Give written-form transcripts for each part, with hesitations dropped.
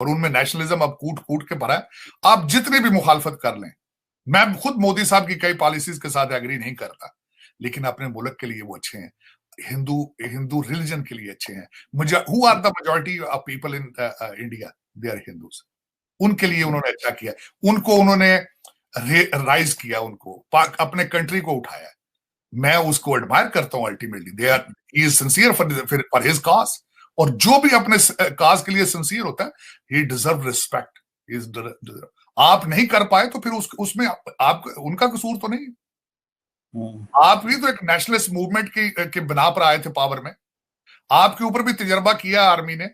और उनमें नेशनलिज्म अब कूट कूट के भरा है। आप जितनी भी मुखालफत कर लें, मैं खुद मोदी साहब की कई पॉलिसीज के साथ एग्री नहीं करता, लेकिन अपने मुल्क के लिए वो अच्छे हैं, हिंदू हिंदू रिलीजन के लिए अच्छे हैं। Who are the majority of people in India, they are Hindus. उनके लिए उन्होंने अच्छा किया, उनको उन्होंने राइज किया, उनको अपने कंट्री को उठाया। मैं उसको एडमायर करता हूं। Ultimately they are he is sincere for his cause, और जो भी अपने काज के लिए सिंसियर होता है, ही डिजर्व रिस्पेक्ट। आप नहीं कर पाए तो फिर उसमें आप उनका कसूर तो नहीं। आप भी तो एक नेशनलिस्ट मूवमेंट के बना पर आए थे पावर में, आपके ऊपर भी तजर्बा किया आर्मी ने,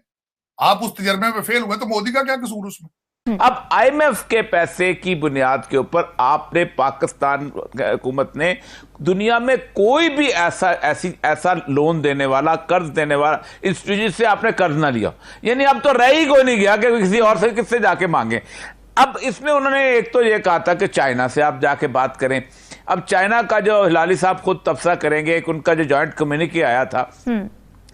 आप उस तजर्बे में फेल हुए, तो मोदी का क्या कसूर उसमें? अब आईएमएफ के पैसे की बुनियाद के ऊपर आपने, पाकिस्तान हुकूमत ने दुनिया में कोई भी ऐसा लोन देने वाला, कर्ज देने वाला इंस्टीट्यूशन से आपने कर्ज ना लिया, यानी अब तो रह ही कोई नहीं गया कि किसी और से किससे जाके मांगे। अब इसमें उन्होंने एक तो ये कहा था कि चाइना से आप जाके बात करें। अब चाइना का जो हिलाली साहब खुद तबसरा करेंगे, एक उनका जो जॉइंट कम्युनिके आया था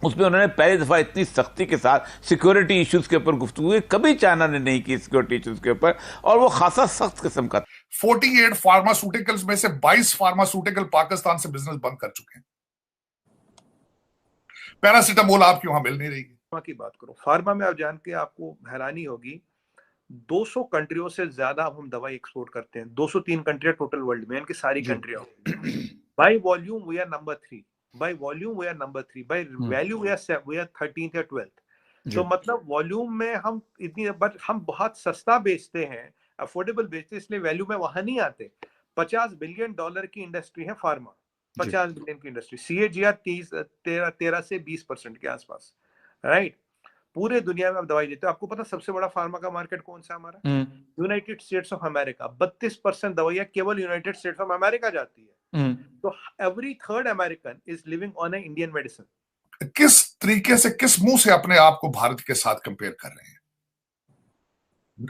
उसमें उन्होंने पहली दफा इतनी सख्ती के साथ सिक्योरिटी इश्यूज के ऊपर गुफ्तगू की, कभी चाइना ने नहीं की सिक्योरिटी इश्यूज के ऊपर, और वो खासा सख्त किस्म का। 48 फार्मास्यूटिकल्स में से 22 फार्मास्यूटिकल पाकिस्तान से बिजनेस बंद कर चुके हैं। पैरासिटामोल आपकी वहां मिल नहीं रही। की बात करो, फार्मा में आप जान के आपको हैरानी होगी, 200 कंट्रियों से ज्यादा अब हम दवाई एक्सपोर्ट करते हैं। 203 कंट्रियां टोटल वर्ल्ड में, इनकी सारी कंट्रियां। By volume we are number 3, by volume we are number 3, by value we are 13th या 12th। तो मतलब वॉल्यूम में हम इतनी, बट हम बहुत सस्ता बेचते हैं, अफोर्डेबल बेचते हैं, इसलिए वैल्यू में वहां नहीं आते। $50 बिलियन की इंडस्ट्री है फार्मा, 50 बिलियन की इंडस्ट्री। CAGR 13 से 20% के आसपास, राइट। पूरे दुनिया में आप दवाई देते हो। आपको पता सबसे बड़ा फार्मा का मार्केट कौन सा हमारा? United states of America. 32% दवाइयां केवल यूनाइटेड स्टेट्स ऑफ अमेरिका जाती है। तो every third American is living on A Indian medicine. किस तरीके से, किस मुंह से अपने आप को भारत के साथ कंपेयर कर रहे हैं?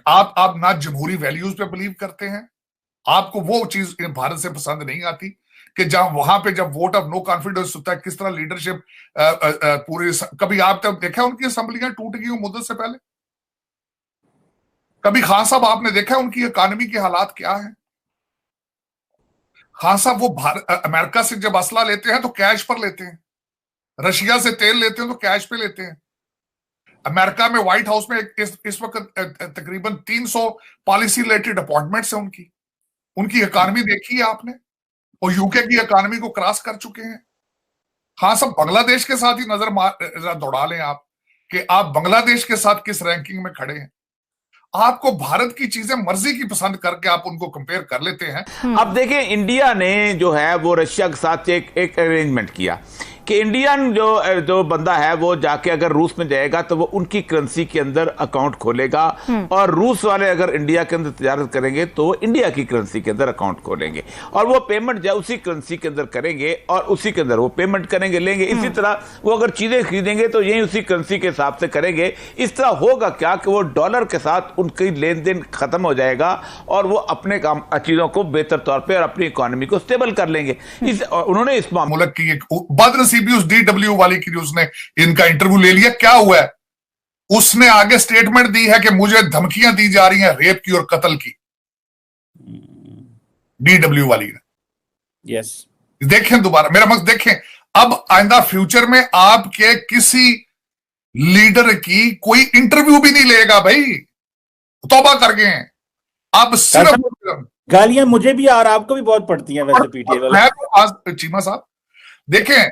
आप ना जमहूरी वैल्यूज पे बिलीव करते हैं, आपको वो चीज भारत से पसंद नहीं आती कि जहां वहां पे जब वोट ऑफ नो कॉन्फिडेंस होता है, किस तरह लीडरशिप पूरी। कभी आप तब देखा उनकी असेंबलियां टूट गई मुद्दत से पहले? कभी खान साहब आपने देखा उनकी इकोनॉमी के हालात क्या है? खान साहब वो अमेरिका से जब असला लेते हैं तो कैश पर लेते हैं, रशिया से तेल लेते हैं तो कैश पे लेते हैं। अमेरिका में व्हाइट हाउस में इस वक्त तकरीबन 300 पॉलिसी रिलेटेड अपॉइंटमेंट्स हैं उनकी इकोनॉमी देखी है आपने, और यूके की इकोनॉमी को क्रॉस कर चुके हैं। हाँ, सब बांग्लादेश के साथ ही नजर दौड़ा लें आप कि आप बांग्लादेश के साथ किस रैंकिंग में खड़े हैं। आपको भारत की चीजें मर्जी की पसंद करके आप उनको कंपेयर कर लेते हैं। अब देखिए, इंडिया ने जो है वो रशिया के साथ एक अरेंजमेंट किया कि इंडियन जो बंदा है वो जाके अगर रूस में जाएगा तो वो उनकी करेंसी के अंदर अकाउंट खोलेगा, और रूस वाले अगर इंडिया के अंदर तिजारत करेंगे तो वो इंडिया की करेंसी के अंदर अकाउंट खोलेंगे, और वो पेमेंट जो उसी करेंसी के अंदर करेंगे और उसी के अंदर वो पेमेंट करेंगे, लेंगे। इसी तरह वो अगर चीजें खरीदेंगे तो यही उसी करेंसी के हिसाब से करेंगे। इस तरह होगा क्या कि वो डॉलर के साथ उनकी लेन देन खत्म हो जाएगा और वो अपने काम चीजों को बेहतर तौर पर और अपनी इकोनॉमी को स्टेबल कर लेंगे। उन्होंने इस मुल्क की एक बदनसीबी उस DW वाली की, उसने इनका इंटरव्यू ले लिया। क्या हुआ है? उसने आगे स्टेटमेंट दी है कि मुझे धमकियां दी जा रही हैं रेप की और कत्ल की, DW वाली ने। यस, देखें दोबारा, मेरा मकसद देखें, अब आइंदा फ्यूचर में आपके किसी लीडर की कोई इंटरव्यू भी नहीं लेगा भाई, तौबा कर गए हैं। अब सिर्फ गालियां मुझे भी और आपको भी बहुत पड़ती हैं वैसे पीटीआई वाले। चीमा साहब देखें,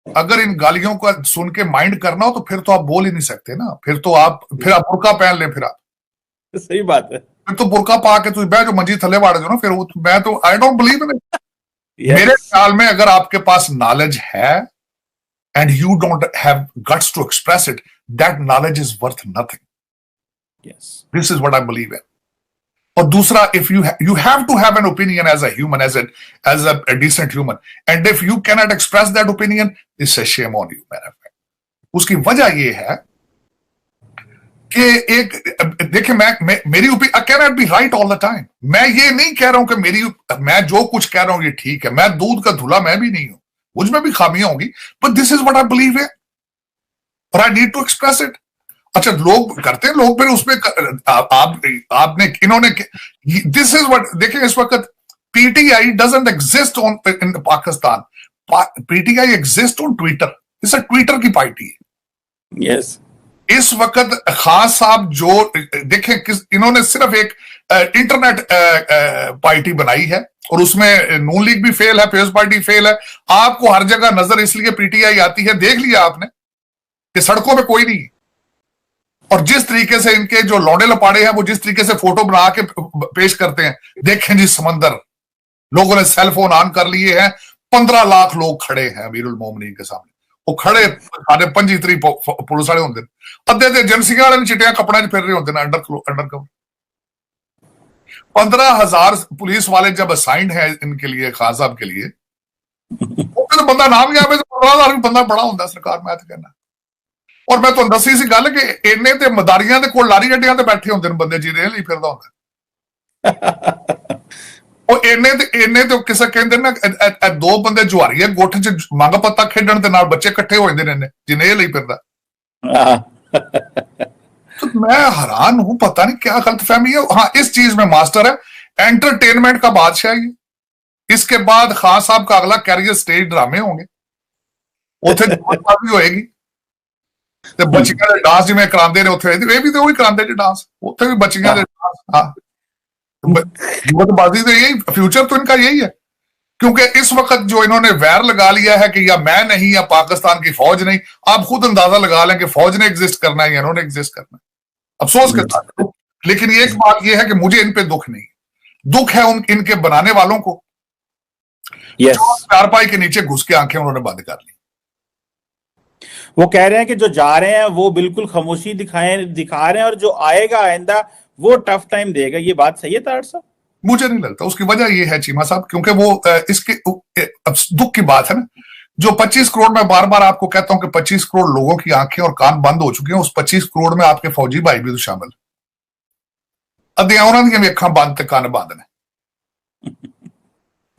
अगर इन गालियों को सुन के माइंड करना हो तो फिर तो आप बोल ही नहीं सकते ना, फिर आप बुरका पहन लें, फिर आप। सही बात है, फिर तो बुरका पा के तुम जो मंजी थले वाड़ दो ना, फिर मैं तो I don't believe in it. मेरे ख्याल में अगर आपके पास नॉलेज है and you don't have guts to express it, that knowledge is worth nothing. This is what I believe in. और दूसरा, if you have to have an opinion as a human, as a decent human, and if you cannot express that opinion, it's a shame on you, मेरा friend। उसकी वजह ये है कि देखिए, मेरी opinion I cannot be right all the time। मैं ये नहीं कह रहा हूं कि मैं जो कुछ कह रहा हूं ये ठीक है, मैं दूध का धुला मैं भी नहीं हूं, मुझ में भी खामियां होंगी, but this is what I believe in, but I need to express it। अच्छा लोग करते हैं, लोग फिर उसमें आपने इन्होंने दिस इज व्हाट देखें इस वक्त PTI doesn't exist on in Pakistan, PTI exist on Twitter, इस ट्विटर की पार्टी है। यस इस वक्त खान साहब जो देखें इन्होंने सिर्फ एक इंटरनेट पार्टी बनाई है और उसमें नून लीग भी फेल है, पीपल्स पार्टी फेल है। आपको हर जगह नजर इसलिए पीटीआई आती है, देख लिया आपने कि सड़कों में कोई नहीं, और जिस तरीके से इनके जो लौड़े लपाड़े हैं वो जिस तरीके से फोटो बना के पेश करते हैं, देखें जी समंदर, लोगों ने सेलफोन ऑन कर लिए हैं, 15 लाख लोग खड़े हैं अमीरुल मोमिनीन के सामने, वो खड़े साढ़े 25 पुलिस वाले होंगे, अद्धे अद्धे एजेंसियां वाले चिट्टियां कपड़े च फिर रहे होंगे अंडर कवर। 15,000 पुलिस वाले जब असाइंड है इनके लिए, खान साहब के लिए, वो फिर बंदा नाम गया 15,000 बंदा बड़ा होंगे सरकार, मैं तो कहना। और मैं तुहानू दसी सी गल कि इन्ने ते मदारियां दे कोल लारी गड्डियां ते बैठे होंदे ने बंदे जिहदे ਲਈ फिरदा होंदा। ਉਹ ਇੰਨੇ ਤੇ ਕਿਸੇ ਕਹਿੰਦੇ ਨਾ ਦੋ ਬੰਦੇ ਜੁਆਰੀਏ ਗੁੱਠ 'ਚ ਮੰਗ ਪੱਤਾ ਖੇਡਣ ਦੇ ਨਾਲ ਬੱਚੇ ਇਕੱਠੇ ਹੋ ਜਾਂਦੇ ਨੇ ਜਿਨੇ ਇਹ ਲਈ ਫਿਰਦਾ। तो मैं हैरान हूं, पता नहीं क्या गलतफहमी है। हाँ, इस चीज में मास्टर है, एंटरटेनमेंट का बादशाह है। इसके बाद खान साहब का अगला कैरियर स्टेज ड्रामे होंगे, उथे भी होएगी ते बच्चियां दे डांस जिवें करांदे ने उथे ये भी तो वही करांदे ने डांस, उथे भी बच्चियां दे डांस। हाँ, युवतबाजी तो यही फ्यूचर तो इनका यही है, क्योंकि इस वक्त जो इन्होंने वैर लगा लिया है कि या मैं नहीं या पाकिस्तान की फौज नहीं, आप खुद अंदाजा लगा लें कि फौज ने एग्जिस्ट करना है या इन्होंने एग्जिस्ट करना है, अफसोस के साथ। लेकिन एक बात यह है कि मुझे इन पे दुख नहीं, दुख है इनके बनाने वालों को। चारपाई के नीचे घुस के आंखें उन्होंने बंद कर ली। वो कह रहे हैं कि जो जा रहे हैं वो बिल्कुल खामोशी दिखा रहे हैं और जो आएगा आइंदा वो टफ टाइम देगा। ये बात सही है तार साहब? मुझे नहीं लगता। उसकी वजह यह है चीमा साहब, क्योंकि वो इसके दुख की बात है ना, जो 25 करोड़, मैं बार बार आपको कहता हूं कि 25 करोड़ लोगों की आंखें और कान बंद हो चुके हैं, उस 25 करोड़ में आपके फौजी भाई भी तो शामिल, अद्धियां उन्होंने भी अखां बंद ते कान बंद ने।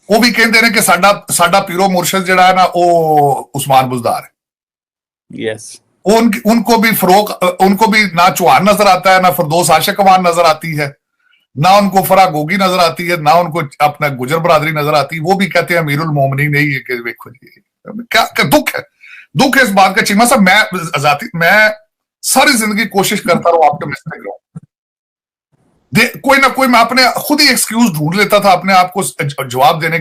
वो भी कहते हैं कि साडा पीरो मुर्शद जिहड़ा है ना वो उस्मान बुज़दार है। यस, उनको भी उनको भी ना चौहान नजर आता है, ना फिरदौस आशिक अवान नजर आती है, ना उनको फरा गोगी नजर आती है, ना उनको अपना गुजर बरादरी नजर आती है। वो भी कहते हैं अमीरुल मोमिनीन नहीं है कि देखो जी क्या दुख है। दुख है इस बात का चीमा साहब। मैं सारी जिंदगी कोशिश करता रहूं ऑप्टिमिस्टिक रहूं, कोई ना कोई मैं अपने खुद ही एक्सक्यूज ढूंढ लेता था अपने आप को जवाब देने